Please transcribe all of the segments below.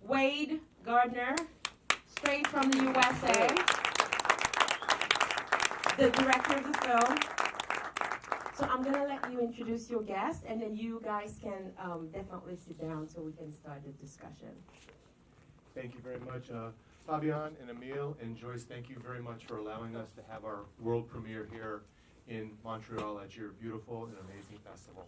Wade Gardner, straight from the USA, the director of the film. So I'm going to let you introduce your guest, and then you guys can definitely sit down so we can start the discussion. Thank you very much. Fabian and Emile and Joyce, thank you very much for allowing us to have our world premiere here in Montreal at your beautiful and amazing festival.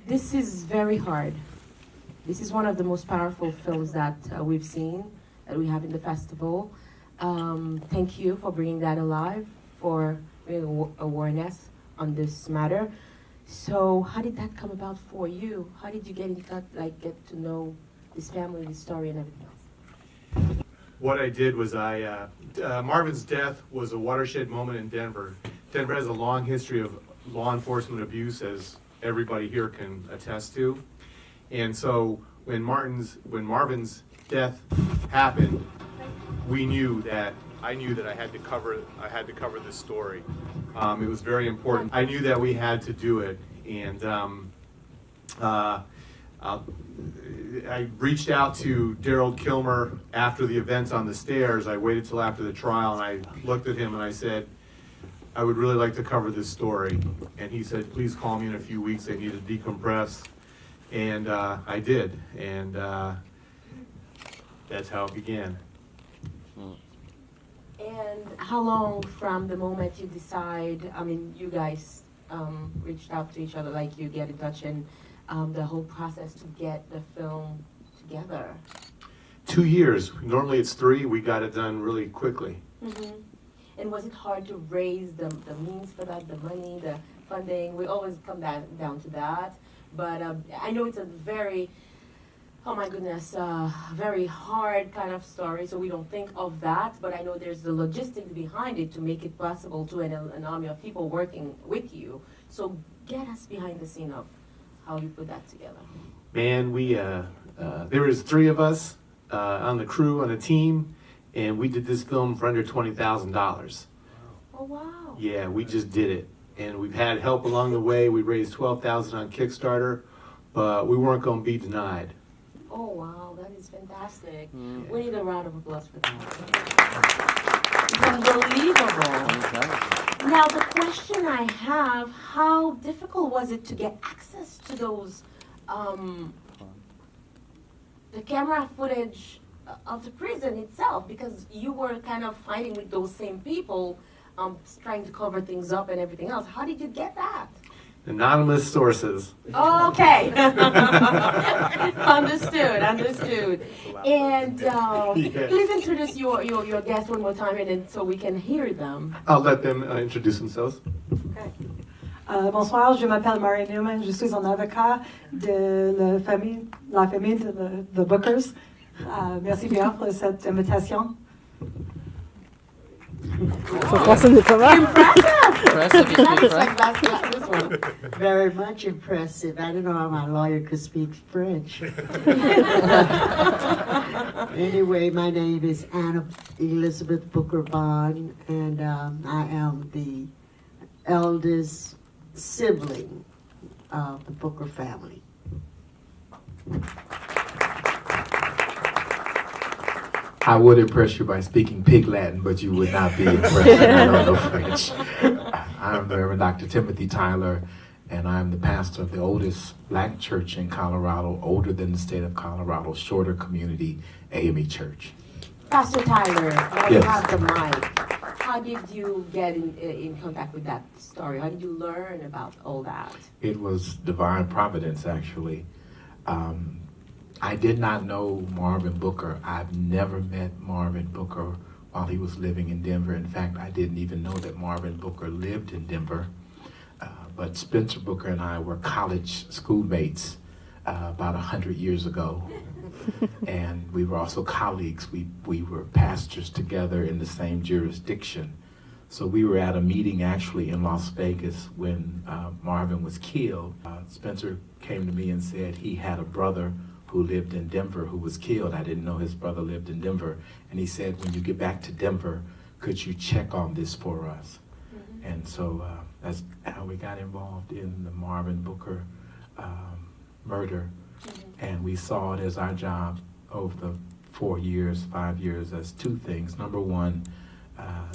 This is very hard. This is one of the most powerful films that we've seen, that we have in the festival. Thank you for bringing that alive, for bringing awareness on this matter. So how did that come about for you? How did you get in touch, get to know this family, this story, and everything else? What I did was Marvin's death was a watershed moment in Denver. Denver has a long history of law enforcement abuse, as everybody here can attest to. And so when Marvin's death happened, I knew that I had to cover this story. It was very important. I knew that we had to do it, and I reached out to Daryl Kilmer after the events on the stairs. I waited till after the trial, and I looked at him and I said, I would really like to cover this story. And he said, please call me in a few weeks. I need to decompress. And I did. And that's how it began. And how long from the moment you decide, you guys reached out to each other, like you get in touch, and the whole process to get the film together? 2 years. Normally it's 3. We got it done really quickly. Mm-hmm. And was it hard to raise the means for that, the money, the funding? We always come down to that. But I know it's a very, oh my goodness, very hard kind of story, so we don't think of that. But I know there's the logistics behind it to make it possible to an army of people working with you. So get us behind the scene of how you put that together. Man, there was 3 of us on the crew, on the team. And we did this film for under $20,000. Oh, wow. Yeah, we just did it. And we've had help along the way. We raised $12,000 on Kickstarter, but we weren't going to be denied. Oh, wow, that is fantastic. We need a round of applause for that. It's unbelievable. Now, the question I have, how difficult was it to get access to those, the camera footage of the prison itself, because you were kind of fighting with those same people, trying to cover things up and everything else. How did you get that? Anonymous sources. Okay. Understood. And please introduce your guests one more time, and then so we can hear them. I'll let them introduce themselves. Okay. Bonsoir, je m'appelle Murray Newman. Je suis un avocat de la famille de Bookers. Merci bien pour cette invitation. Impressive. Very much impressive. I don't know how my lawyer could speak French. Anyway, my name is Anna Elizabeth Booker Bond, and I am the eldest sibling of the Booker family. I would impress you by speaking Pig Latin, but you would not be impressed. I don't know French. I'm the Reverend Dr. Timothy Tyler, and I'm the pastor of the oldest black church in Colorado, older than the state of Colorado, shorter community, AME Church. Pastor Tyler, now you Yes. have the mic. How did you get in contact with that story? How did you learn about all that? It was divine providence, actually. I did not know Marvin Booker. I've never met Marvin Booker while he was living in Denver. In fact, I didn't even know that Marvin Booker lived in Denver. But Spencer Booker and I were college schoolmates about 100 years ago. And we were also colleagues. We were pastors together in the same jurisdiction. So we were at a meeting actually in Las Vegas when Marvin was killed. Spencer came to me and said he had a brother who lived in Denver who was killed. I didn't know his brother lived in Denver. And he said, when you get back to Denver, could you check on this for us? And so that's how we got involved in the Marvin Booker murder. And we saw it as our job over the 5 years, as two things. Number one,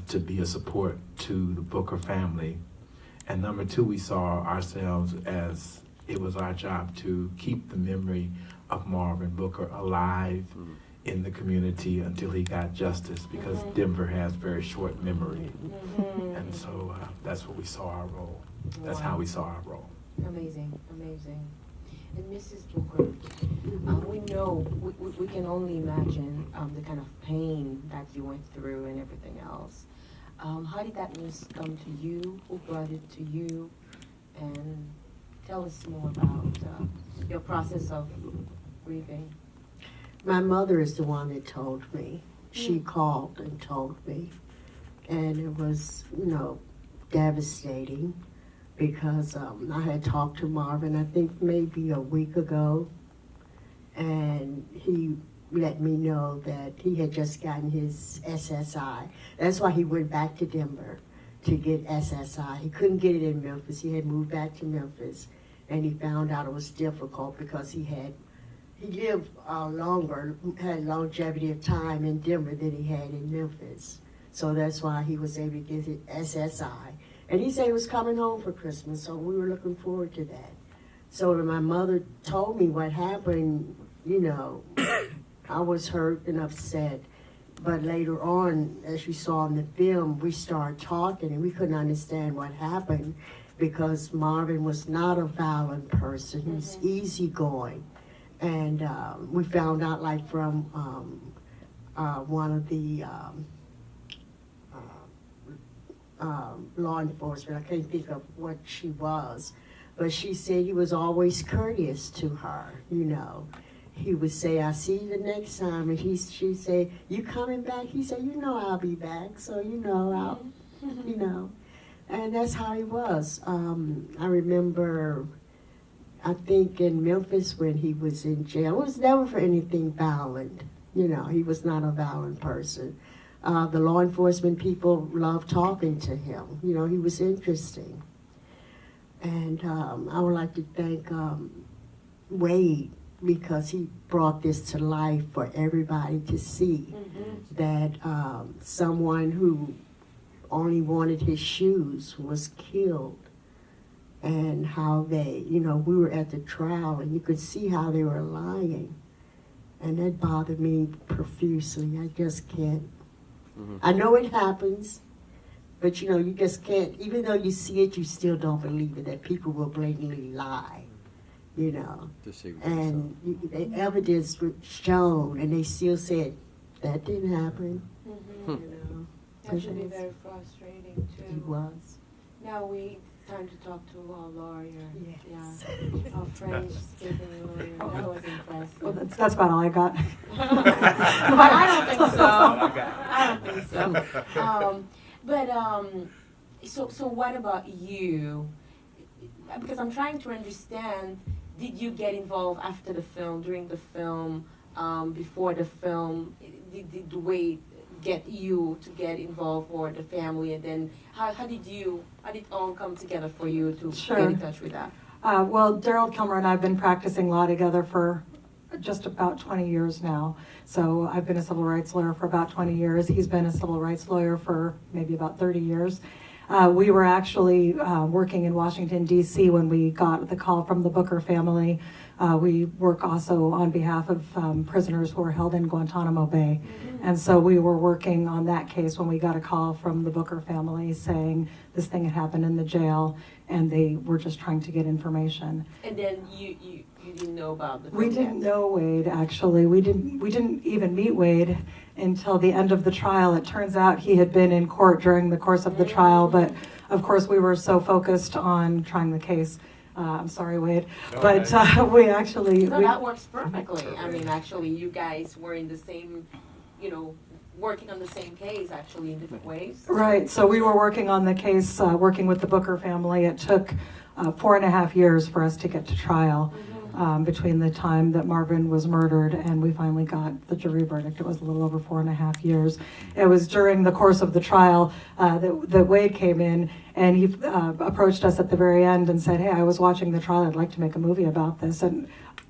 to be a support to the Booker family. And number two, we saw ourselves as it was our job to keep the memory of Marvin Booker alive in the community until he got justice, because Denver has very short memory. And so that's what we saw our role. That's how we saw our role. Amazing, amazing. And Mrs. Booker, we know, we can only imagine the kind of pain that you went through and everything else. How did that news come to you? Who brought it to you? And tell us more about your process of grieving. My mother is the one that told me. She called and told me. And it was, devastating, because I had talked to Marvin, I think maybe a week ago, and he let me know that he had just gotten his SSI. That's why he went back to Denver to get SSI. He couldn't get it in Memphis. He had moved back to Memphis, and he found out it was difficult because he lived longer, had longevity of time in Denver than he had in Memphis. So that's why he was able to get his SSI. And he said he was coming home for Christmas, so we were looking forward to that. So when my mother told me what happened, I was hurt and upset. But later on, as you saw in the film, we started talking and we couldn't understand what happened, because Marvin was not a violent person. He was easygoing. And we found out, like, from one of the law enforcement, I can't think of what she was, but she said he was always courteous to her, He would say, "I'll see you the next time," and she'd say, "You coming back?" He said, "I'll be back, so I'll, And that's how he was. I remember, I think in Memphis when he was in jail, it was never for anything violent. He was not a violent person. The law enforcement people loved talking to him. He was interesting. And I would like to thank Wade, because he brought this to life for everybody to see, that someone who only wanted his shoes was killed. And how they, we were at the trial and you could see how they were lying. And that bothered me profusely. I just can't. I know it happens, but you just can't, even though you see it, you still don't believe it, that people will blatantly lie, And the evidence was shown, and they still said, that didn't happen, That should be very frustrating, too. It was. Now time to talk to our lawyer. Yes. Yeah. Our French-speaking lawyer. That was impressive. Well, that's about all I got. I don't think so. I don't think so. So what about you? Because I'm trying to understand, did you get involved after the film, during the film, before the film? Did Wade get you to get involved, for the family, and then how did it all come together for you to get in touch with that? Well, Daryl Kilmer and I have been practicing law together for just about 20 years now. So I've been a civil rights lawyer for about 20 years. He's been a civil rights lawyer for maybe about 30 years. We were actually working in Washington, D.C. when we got the call from the Booker family. We work also on behalf of prisoners who are held in Guantanamo Bay. And so we were working on that case when we got a call from the Booker family saying this thing had happened in the jail, and they were just trying to get information. And then you didn't know about the film We didn't know Wade, actually. We didn't even meet Wade until the end of the trial. It turns out he had been in court during the course of the trial, but of course we were so focused on trying the case. I'm sorry, Wade, but we actually... No, that works perfectly. I mean, actually, you guys were in the same, working on the same case, actually, in different ways. Right, so we were working on the case, working with the Booker family. It took 4.5 years for us to get to trial. between the time that Marvin was murdered and we finally got the jury verdict. It was a little over 4.5 years. It was during the course of the trial that Wade came in, and he approached us at the very end and said, "Hey, I was watching the trial. I'd like to make a movie about this." And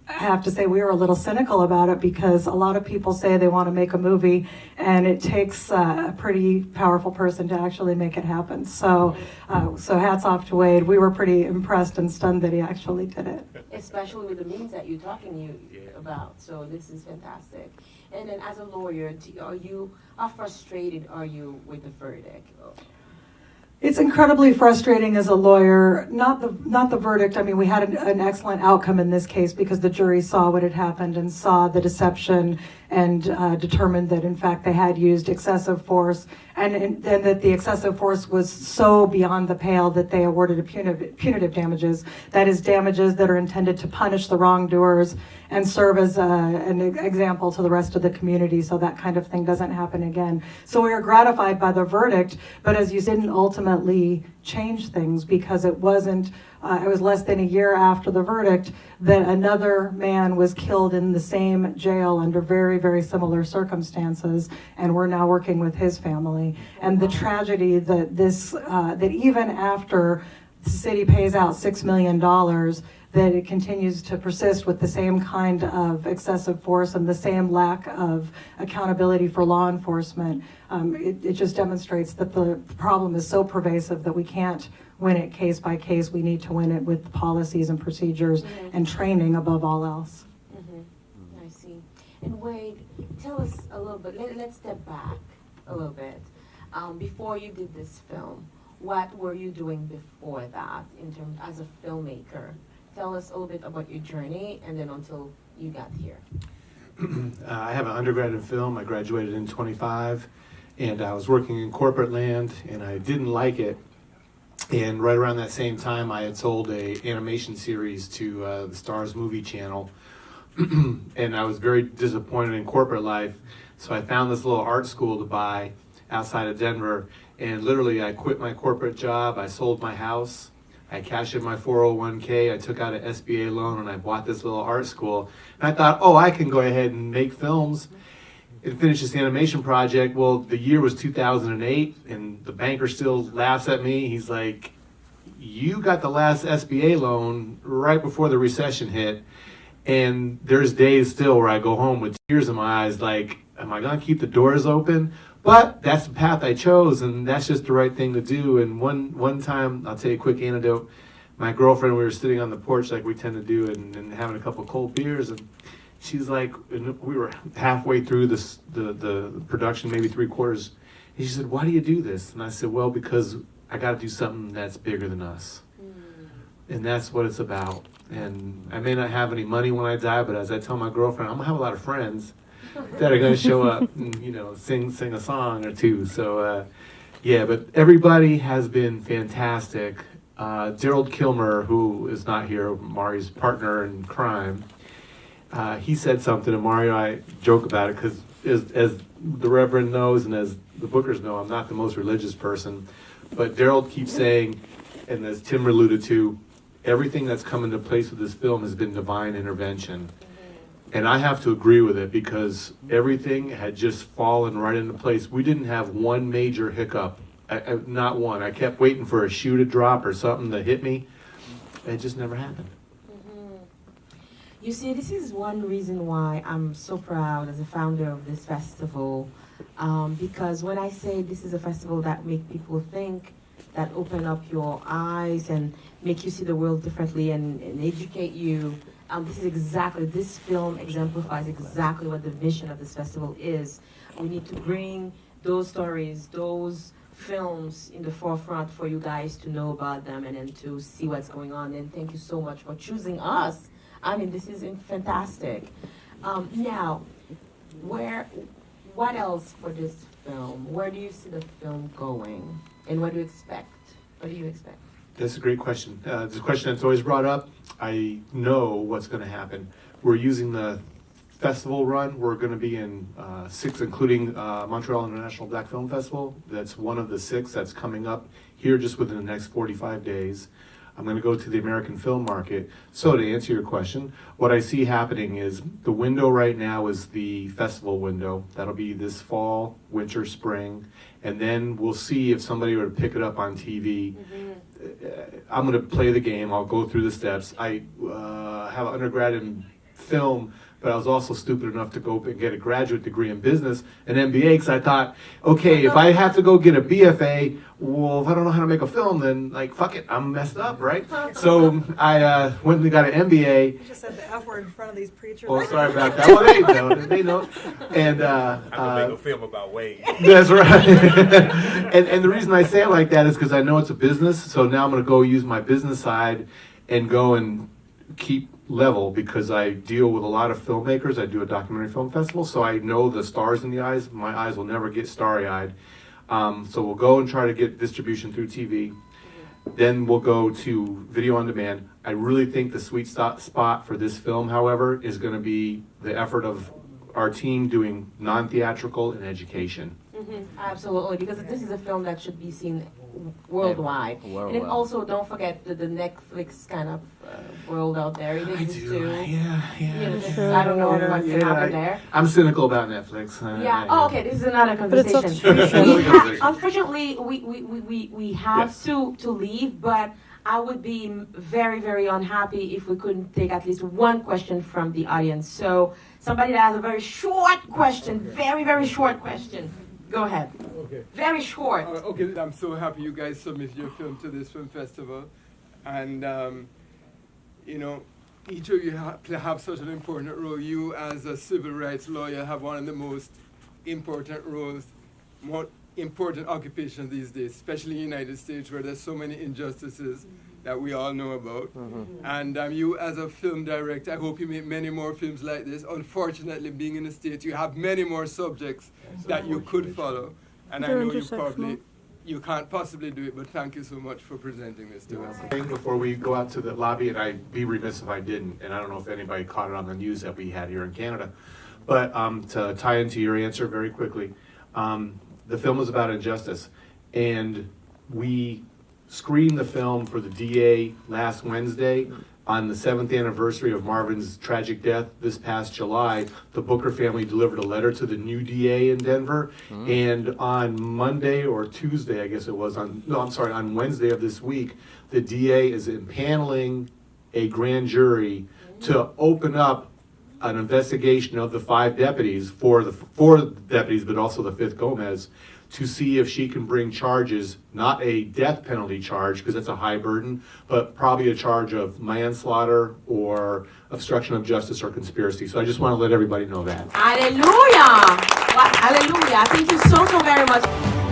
I have to say we were a little cynical about it because a lot of people say they want to make a movie, and it takes a pretty powerful person to actually make it happen. So hats off to Wade. We were pretty impressed and stunned that he actually did it. Especially with the means that you're talking about. So this is fantastic. And then as a lawyer, how frustrated are you with the verdict? It's incredibly frustrating as a lawyer, not the verdict. I mean, we had an excellent outcome in this case because the jury saw what had happened and saw the deception and determined that, in fact, they had used excessive force and that the excessive force was so beyond the pale that they awarded punitive damages. That is, damages that are intended to punish the wrongdoers and serve as an example to the rest of the community so that kind of thing doesn't happen again. So we are gratified by the verdict, but as you didn't ultimately change things because it wasn't, it was less than a year after the verdict that another man was killed in the same jail under very, very similar circumstances, and we're now working with his family. And the tragedy that that even after the city pays out $6 million, that it continues to persist with the same kind of excessive force and the same lack of accountability for law enforcement. It just demonstrates that the problem is so pervasive that we can't win it case by case. We need to win it with policies and procedures and training above all else. I see. And Wade, tell us a little bit, let's step back a little bit. Before you did this film, what were you doing before that in terms as a filmmaker? Tell us a little bit about your journey and then until you got here. I have an undergrad in film. I graduated in 25, and I was working in corporate land, and I didn't like it. And right around that same time, I had sold a animation series to the Stars Movie Channel, and I was very disappointed in corporate life. So I found this little art school to buy outside of Denver, and literally I quit my corporate job. I sold my house. I cashed in my 401k, I took out an SBA loan, and I bought this little art school. And I thought, oh, I can go ahead and make films and finish this animation project. Well, the year was 2008, and the banker still laughs at me. He's like, you got the last SBA loan right before the recession hit. And there's days still where I go home with tears in my eyes, like, am I going to keep the doors open? But that's the path I chose, and that's just the right thing to do. And one time, I'll tell you a quick anecdote. My girlfriend, we were sitting on the porch like we tend to do and having a couple cold beers, and she's like, and we were halfway through the production, maybe 3/4, and she said, why do you do this? And I said, well, because I got to do something that's bigger than us. And that's what it's about. And I may not have any money when I die, but as I tell my girlfriend, I'm going to have a lot of friends that are going to show up and, sing a song or two. So, yeah, but everybody has been fantastic. Daryl Kilmer, who is not here, Mari's partner in crime, he said something, and Mari and I joke about it because as the Reverend knows and as the Bookers know, I'm not the most religious person. But Daryl keeps saying, and as Tim alluded to, everything that's come into place with this film has been divine intervention. And I have to agree with it because everything had just fallen right into place. We didn't have one major hiccup, not one. I kept waiting for a shoe to drop or something to hit me. It just never happened. You see, this is one reason why I'm so proud as a founder of this festival, because when I say this is a festival that makes people think, that open up your eyes and make you see the world differently and educate you, this film exemplifies exactly what the mission of this festival is. We need to bring those stories, those films in the forefront for you guys to know about them and then to see what's going on. And thank you so much for choosing us. I mean, this is fantastic. Now, what else for this film? Where do you see the film going? And what do you expect? What do you expect? That's a great question. It's a question that's always brought up. I know what's going to happen. We're using the festival run. We're going to be in 6, including Montreal International Black Film Festival. That's one of the 6 that's coming up here just within the next 45 days. I'm going to go to the American film market. So to answer your question, what I see happening is the window right now is the festival window. That'll be this fall, winter, spring, and then we'll see if somebody were to pick it up on TV. I'm going to play the game. I'll go through the steps. I have an undergrad in film, but I was also stupid enough to go and get a graduate degree in business, an MBA, because I thought, okay, if I have to go get a BFA, well, if I don't know how to make a film, then like, fuck it, I'm messed up, right? So I went and got an MBA. You just said the F word in front of these preachers. Oh, sorry about that. Well, they know. And I'm gonna make a film about Wade. that's right. and the reason I say it like that is because I know it's a business. So now I'm going to go use my business side and go and keep level, because I deal with a lot of filmmakers. I do a documentary film festival, so I know the stars in the eyes. My eyes will never get starry-eyed. So we'll go and try to get distribution through TV. Then we'll go to video on demand. I really think the sweet spot for this film, however, is going to be the effort of our team doing non-theatrical and education. Absolutely, because this is a film that should be seen worldwide. And then also, don't forget the Netflix kind of world out there. It exists too. I don't know what can happen there. I'm cynical about Netflix. Okay. This is another But it's a conversation. Unfortunately, we have to leave, but I would be very, very unhappy if we couldn't take at least one question from the audience. So somebody that has a very short question, very, very short question. Go ahead. Okay. Very short. Okay, I'm so happy you guys submitted your film to this film festival. And, you know, each of you have such an important role. You, as a civil rights lawyer, have one of the most important roles, more important occupations these days, especially in the United States, where there's so many injustices that we all know about. And you, as a film director, I hope you make many more films like this. Unfortunately, being in the States, you have many more subjects that you could follow. And I know you can't possibly do it, but thank you so much for presenting this to us. Before we go out to the lobby, and I'd be remiss if I didn't, and I don't know if anybody caught it on the news that we had here in Canada, but to tie into your answer very quickly, the film is about injustice, and we screened the film for the DA last Wednesday on the 7th anniversary of Marvin's tragic death this past July. The Booker family delivered a letter to the new DA in Denver, and on Monday or Tuesday, I guess it was, on Wednesday of this week, the DA is impaneling a grand jury to open up an investigation of the 5 deputies, four deputies, but also the 5th Gomez, to see if she can bring charges, not a death penalty charge, because that's a high burden, but probably a charge of manslaughter or obstruction of justice or conspiracy. So I just want to let everybody know that. Hallelujah! Hallelujah. Thank you so very much.